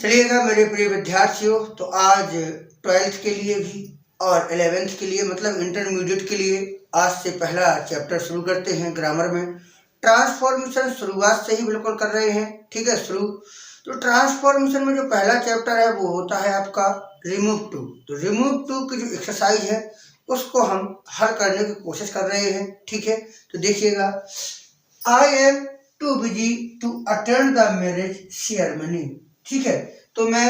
चलिएगा मेरे प्रिय विद्यार्थियों, तो आज 12th के लिए भी और 11th के लिए मतलब इंटरमीडिएट के लिए आज से पहला चैप्टर शुरू करते हैं। ग्रामर में ट्रांसफॉर्मेशन शुरुआत से ही बिल्कुल कर रहे हैं, ठीक है। शुरू तो ट्रांसफॉर्मेशन में जो पहला चैप्टर है वो होता है आपका रिमूव टू। तो रिमूव टू की जो एक्सरसाइज है उसको हम हल करने की कोशिश कर रहे हैं, ठीक है। तो देखिएगा, I am too busy to attend the marriage ceremony, ठीक है। तो मैं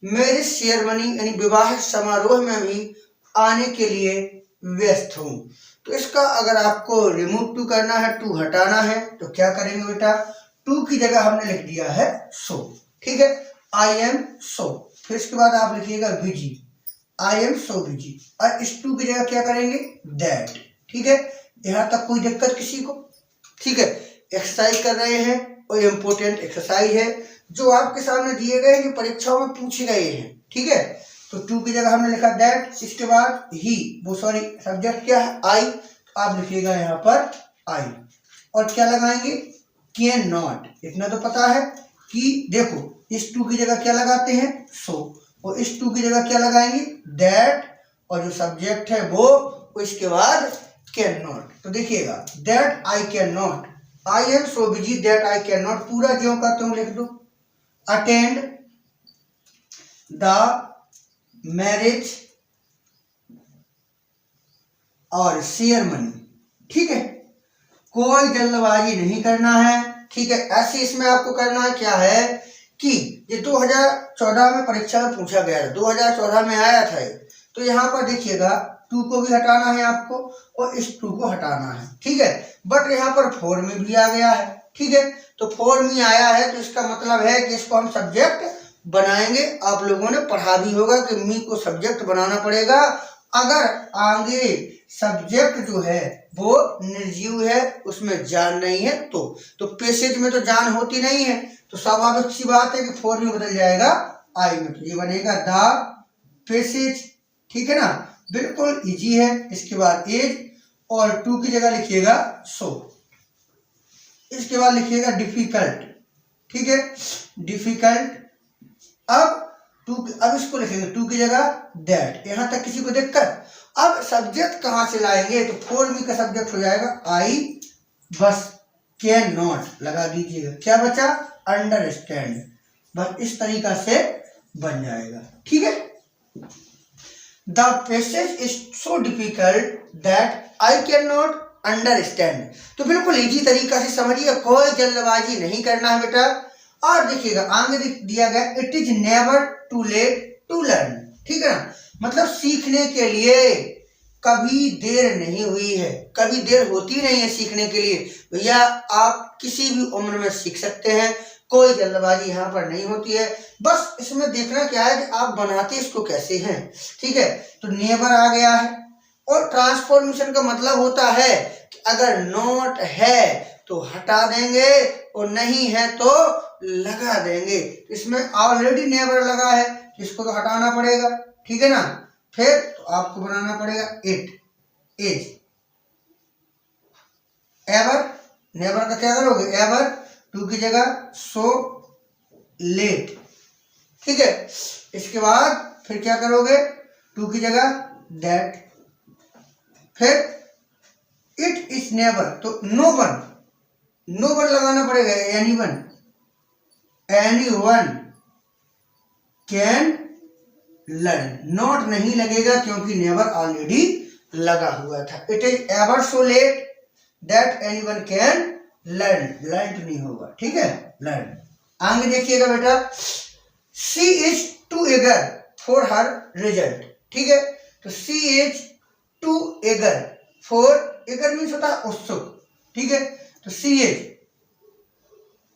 मैरिज सेरेमनी यानी विवाह समारोह में भी आने के लिए व्यस्त हूँ। तो इसका अगर आपको रिमूव टू करना है, टू हटाना है, तो क्या करेंगे बेटा, टू की जगह हमने लिख दिया है सो, ठीक है। आई एम सो, फिर इसके बाद आप लिखिएगा busy, I am so busy, और इस टू की जगह क्या करेंगे, दैट, ठीक है। यहाँ तक कोई दिक्कत किसी को, ठीक है। एक्सरसाइज कर रहे हैं और इम्पोर्टेंट एक्सरसाइज है जो आपके सामने दिए गए हैं, परीक्षाओं में पूछे गए हैं, ठीक है। तो टू की जगह हमने लिखा दैट, इसके बाद ही, वो सॉरी सब्जेक्ट क्या है, आई, तो आप लिखिएगा यहाँ पर आई, और क्या लगाएंगे, कैन नॉट। इतना तो पता है कि देखो इस टू की जगह क्या लगाते हैं, सो, और इस टू की जगह क्या लगाएंगे, दैट, और जो सब्जेक्ट है वो इसके बाद कैन नॉट। तो देखिएगा, that I can not, I am so busy that I can not, पूरा ज्यों का त्यों लिख दो। अटेंड द मैरिज और सेरेमनी, ठीक है। कोई जल्दबाजी नहीं करना है, ठीक है। ऐसे इसमें आपको करना है क्या है कि ये 2014 में परीक्षा में पूछा गया था, 2014 में आया था ये। तो यहाँ पर देखिएगा, टू को भी हटाना है आपको और इस टू को हटाना है, ठीक है। बट यहाँ पर फोर में भी आ गया है, ठीक है। तो फोर में आया है तो इसका मतलब है कि इसको हम सब्जेक्ट बनाएंगे। आप लोगों ने पढ़ा भी होगा कि मी को सब्जेक्ट बनाना पड़ेगा। अगर आगे सब्जेक्ट जो है वो निर्जीव है, उसमें जान नहीं है, तो पैसेज में तो जान होती नहीं है, तो स्वाभाविक सी बात है कि फोर में बदल जाएगा आई में, तो ये बनेगा द पैसेज, ठीक है ना। बिल्कुल इजी है। इसके बाद एज, और टू की जगह लिखिएगा सो, इसके बाद लिखिएगा डिफिकल्ट, ठीक है, डिफिकल्ट। अब इसको लिखेंगे टू की जगह दैट। यहां तक किसी को दिक्कत? अब सब्जेक्ट कहां से लाएंगे, तो फोर मी का सब्जेक्ट हो जाएगा आई, बस कैन नॉट लगा दीजिएगा, क्या बचा, अंडरस्टैंड, बस इस तरीका से बन जाएगा, ठीक है। The passage is so difficult that I can not understand. तो बिल्कुल इजी तरीका से समझिए, कोई जल्दबाजी नहीं करना है बेटा। और देखिएगा आगे दिया गया, it is never too late to learn, ठीक है ना। मतलब सीखने के लिए कभी देर नहीं हुई है, कभी देर होती नहीं है सीखने के लिए। भैया आप किसी भी उम्र में सीख सकते हैं, कोई जल्दबाजी यहाँ पर नहीं होती है। बस इसमें देखना क्या है कि आप बनाते इसको कैसे हैं, ठीक है। तो नेवर आ गया है, और ट्रांसफॉर्मेशन का मतलब होता है कि अगर नॉट है तो हटा देंगे और नहीं है तो लगा देंगे। इसमें ऑलरेडी नेवर लगा है, इसको तो हटाना पड़ेगा, ठीक है ना। फिर तो आपको बनाना पड़ेगा इट, इज, एवर, नेवर का क्या करोगे, एवर, टू की जगह सो लेट, ठीक है। इसके बाद फिर क्या करोगे, टू की जगह दैट, फिर इट इज नेवर, तो नो वन, नो वन लगाना पड़ेगा, any one, any one can learn, not नहीं लगेगा क्योंकि नेवर ऑलरेडी लगा हुआ था। It is ever so late that any one can learn, learn नहीं होगा, ठीक है, लर्न। आगे देखिएगा बेटा, she is too eager for her result, ठीक है। तो she is too eager for, eager means होता है उत्सुक, ठीक है। तो सी इज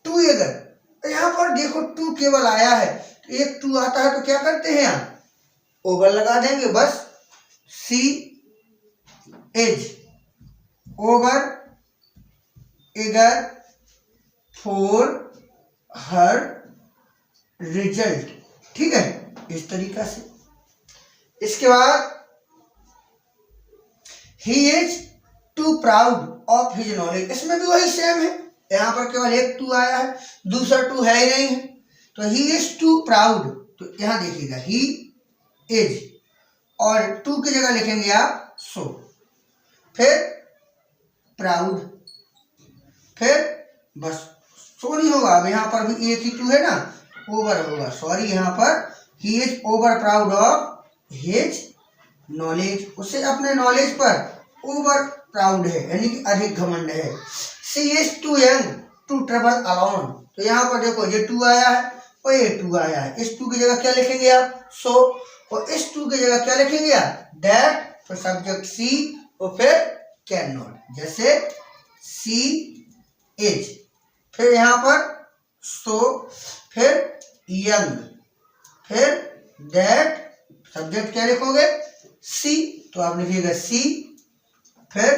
टू एगर, यहां पर देखो टू केवल आया है, तो एक टू आता है तो क्या करते हैं, यहां ओवर लगा देंगे, बस she is over eager for her result, ठीक है, इस तरीका से। इसके बाद he is too proud of his knowledge, इसमें भी वही सेम है, यहाँ पर केवल एक टू आया है, दूसरा टू है ही नहीं है। तो ही इज टू प्राउड, तो यहाँ देखिएगा ही इज, और टू की जगह लिखेंगे आप सो, फिर प्राउड, फिर बस सो नहीं होगा, अब यहाँ पर भी एक ही टू है ना, ओवर होगा, सॉरी यहाँ पर he is over proud of his knowledge, उसे अपने नॉलेज पर ओवर प्राउड है, यानी कि अधिक घमंड है। She is too young to travel alone, तो यहाँ पर देखो ये टू आया है और ये टू आया है, इस टू की जगह क्या लिखेंगे आप सो, और इस टू की जगह क्या लिखेंगे आप दैट, फिर सब्जेक्ट सी और फिर कैन नॉट, जैसे सी इज, फिर यहाँ पर सो, फिर यंग, फिर दैट, सब्जेक्ट क्या लिखोगे सी, तो आप लिखिएगा सी, फिर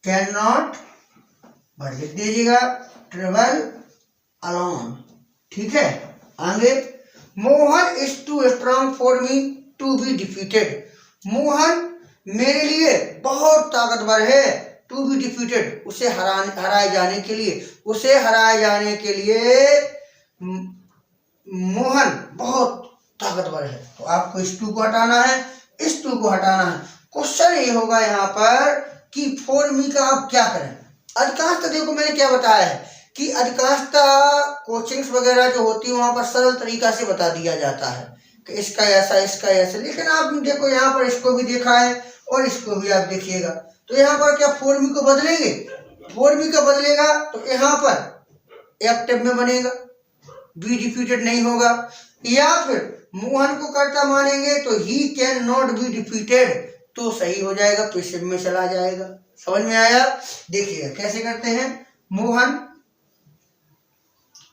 कैन नॉट, बस लिख दीजिएगा ट्रेवल अलोन, ठीक है। आगे Mohan is too strong for me to be defeated, Mohan मेरे लिए बहुत ताकतवर है, टू बी डिफीटेड, उसे हराए जाने के लिए, उसे हराए जाने के लिए मोहन बहुत ताकतवर है, तो आपको इस टू को हटाना है, इस टू को हटाना है। क्वेश्चन ये होगा यहाँ पर कि फॉर मी का आप क्या करें। अधिकांशतः देखो मैंने क्या बताया है कि अधिकांशतः कोचिंग्स वगैरह जो होती है वहां पर सरल तरीका से बता दिया जाता है कि इसका ऐसा इसका ऐसा, लेकिन आप देखो यहाँ पर इसको भी देखा है और इसको भी आप देखिएगा, तो यहाँ पर क्या फॉर मी को बदलेंगे, फॉर मी का बदलेगा तो यहाँ पर एक्टिव में बनेगा, बी डिफीटेड नहीं होगा, या फिर मोहन को कर्ता मानेंगे तो he can not be defeated, तो सही हो जाएगा, पैसिव में चला जाएगा। समझ में आया? देखिएगा कैसे करते हैं। मोहन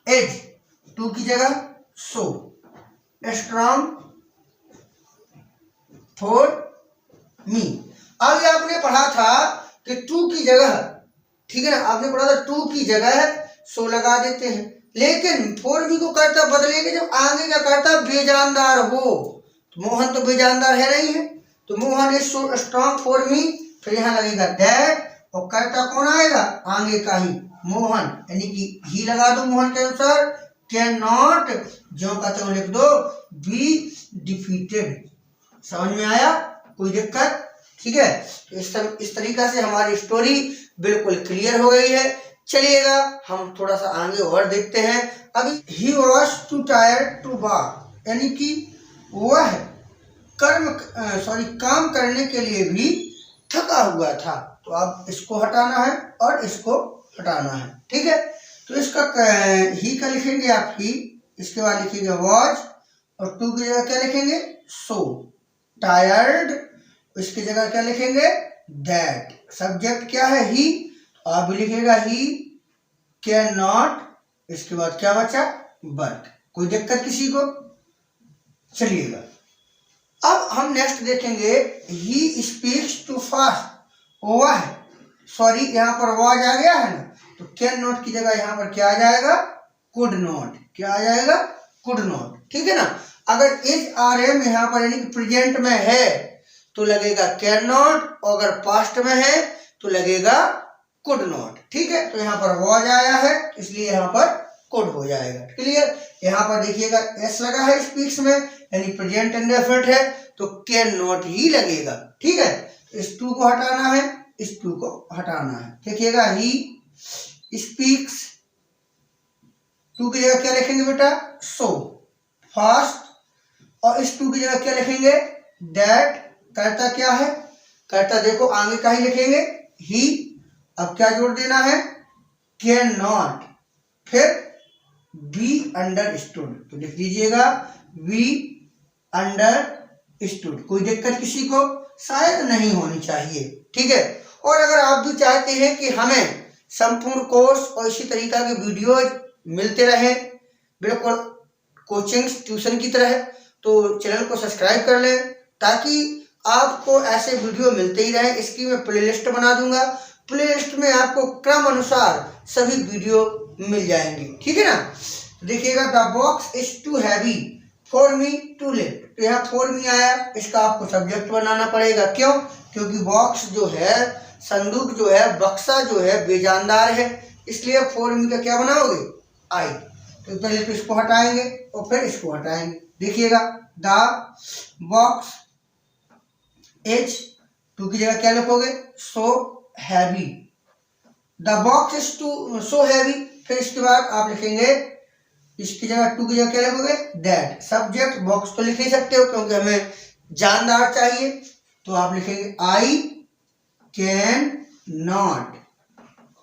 इज, टू की जगह सो, स्ट्रांग फॉर मी। आगे आपने पढ़ा था कि टू की जगह, ठीक है ना, आपने पढ़ा था टू की जगह सो लगा देते हैं, लेकिन फॉर मी को कर्ता बदलेंगे जब आगे का कर्ता बेजानदार हो, तो मोहन तो बेजानदार है नहीं है, तो Mohan is so strong for मी, फिर यहाँ लगेगा दैट, और कर्ता कौन आएगा आगे का ही मोहन, यानी कि ही लगा दो मोहन के अनुसार, कैन नॉट जो का तो लिख दो बी डिफीटेड। समझ में आया? कोई दिक्कत? ठीक है, इस तरीका से हमारी स्टोरी बिल्कुल क्लियर हो गई है। चलिएगा हम थोड़ा सा आगे और देखते हैं। अभी ही was too tired to walk, यानी कि वह काम करने के लिए भी थका हुआ था, तो अब इसको हटाना है और इसको हटाना है, ठीक है। तो इसका ही का लिखेंगे आप ही, इसके बाद लिखेंगे वॉज, और टू की जगह क्या लिखेंगे सो, टायर्ड इसकी जगह क्या लिखेंगे दैट, सब्जेक्ट क्या है ही, आप भी लिखेगा ही, कैन नॉट, इसके बाद क्या बचा बट। कोई दिक्कत किसी को? चलिएगा अब हम नेक्स्ट देखेंगे, ही स्पीक्स टू फास्ट, वह, सॉरी यहाँ पर वॉज आ गया है ना, तो कैन नॉट की जगह यहाँ पर क्या आ जाएगा कुड नॉट, क्या आ जाएगा कुड नॉट, ठीक है ना। अगर इज आर एम यहाँ पर यानी कि प्रेजेंट में है तो लगेगा कैन नॉट, और अगर पास्ट में है तो लगेगा कुड नॉट, ठीक है। तो यहाँ पर वॉज आया है इसलिए यहाँ पर कुड हो जाएगा, क्लियर। यहाँ पर देखिएगा एस लगा है स्पीक्स में, यानी प्रेजेंट इंडेफिनिट है तो कैन नॉट ही लगेगा, ठीक है। इस टू को हटाना है, इस टू को हटाना है, देखिएगा ही स्पीक्स, टू की जगह क्या लिखेंगे बेटा सो फास्ट, और इस टू की जगह क्या लिखेंगे दैट, कर्ता क्या है, कर्ता देखो आगे का ही लिखेंगे ही, अब क्या जोड़ देना है कैन नॉट, फिर बी अंडरस्टूड, तो लिख दीजिएगा बी अंडरस्टूड। कोई दिक्कत किसी को? शायद नहीं होनी चाहिए, ठीक है। और अगर आप भी चाहते हैं कि हमें संपूर्ण कोर्स और इसी तरीका के वीडियोज मिलते रहे बिल्कुल कोचिंग्स ट्यूशन की तरह, तो चैनल को सब्सक्राइब कर लें ताकि आपको ऐसे वीडियो मिलते ही रहे। इसकी मैं प्लेलिस्ट बना दूंगा, प्लेलिस्ट में आपको क्रम अनुसार सभी वीडियो मिल जाएंगे, ठीक है ना। देखिएगा the box is too heavy for me to lift, तो यहाँ फॉर मी आया, इसका आपको सब्जेक्ट बनाना पड़ेगा, क्यों? क्योंकि बॉक्स जो है, संदूक जो है, बक्सा जो है बेजानदार है, इसलिए फॉर मी का क्या बनाओगे आई। तो पहले तो इसको हटाएंगे और फिर इसको हटाएंगे। देखिएगा, द बॉक्स इज, टू की जगह क्या लिखोगे, so heavy, the box is too so heavy. फिर इसके बाद आप लिखेंगे, इसकी जगह टू की जगह क्या लिखोगे, दैट। सब्जेक्ट बॉक्स तो लिख नहीं सकते हो क्योंकि हमें जानदार चाहिए, तो आप लिखेंगे आई कैन नॉट,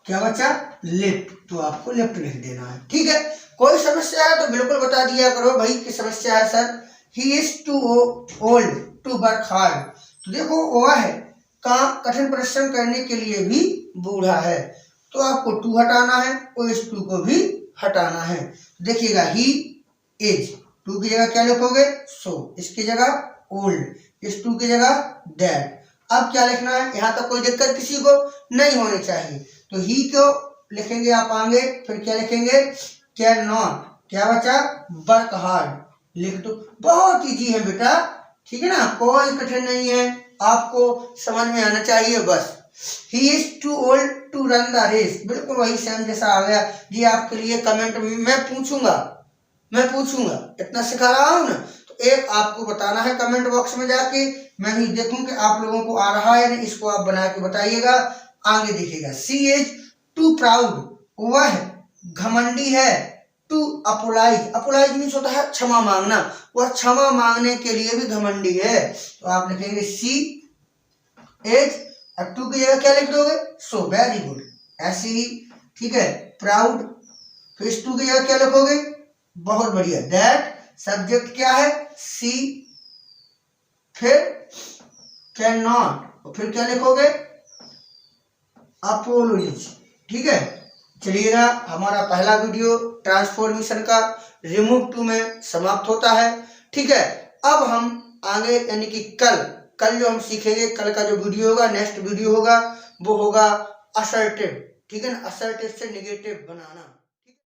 क्या बचा, लिफ्ट, तो आपको लिफ्ट लिख देना है। ठीक है, कोई समस्या है तो बिल्कुल बता दिया करो भाई कि समस्या है sir. He is too old to work hard, तो देखो वह है काम कठिन परिश्रम करने के लिए भी बूढ़ा है, तो आपको टू हटाना है और इस टू को भी हटाना है। देखिएगा, ही इज, टू की जगह क्या लिखोगे, सो, इसकी जगह ओल्ड, इस टू की जगह दैट। अब क्या लिखना है, यहाँ तक कोई दिक्कत किसी को नहीं होनी चाहिए, तो ही को लिखेंगे आप आगे, फिर क्या लिखेंगे, कैन नॉट, क्या बचा, वर्क हार्ड, लिख दो। बहुत इजी है बेटा, ठीक है ना, कोई कठिन नहीं है, आपको समझ में आना चाहिए बस। He is too old to run the race, बिल्कुल वही सेम जैसा आ गया जी। आपके लिए कमेंट मैं पूछूंगा, इतना सिखा रहा हूं ना, तो एक आपको बताना है कमेंट बॉक्स में जाके, मैं भी देखूं कि आप लोगों को आ रहा है, इसको आप बना के बताइएगा। आगे देखिएगा, सी इज टू प्राउड, वह घमंडी है, टू अपोलाइज, अपोलाइज मीन्स होता है क्षमा मांगना, वह क्षमा मांगने के लिए भी घमंडी है, तो आप लिखेंगे सी इज, अब टू की जगह क्या लिख दोगे, सो, वेरी गुड, ऐसे ही। ठीक है, प्राउड, फिर टू की जगह क्या लिखोगे, बहुत बढ़िया, दैट, सब्जेक्ट क्या है, सी, फिर कैन नॉट, फिर क्या लिखोगे, अपोलोजिज। ठीक है, चलिएगा, हमारा पहला वीडियो ट्रांसफॉर्मेशन का रिमूव टू में समाप्त होता है। ठीक है, अब हम आगे यानी कि कल जो हम सीखेंगे, कल का जो वीडियो होगा, नेक्स्ट वीडियो होगा, वो होगा असर्टिव। ठीक है ना, असर्टिव से नेगेटिव बनाना।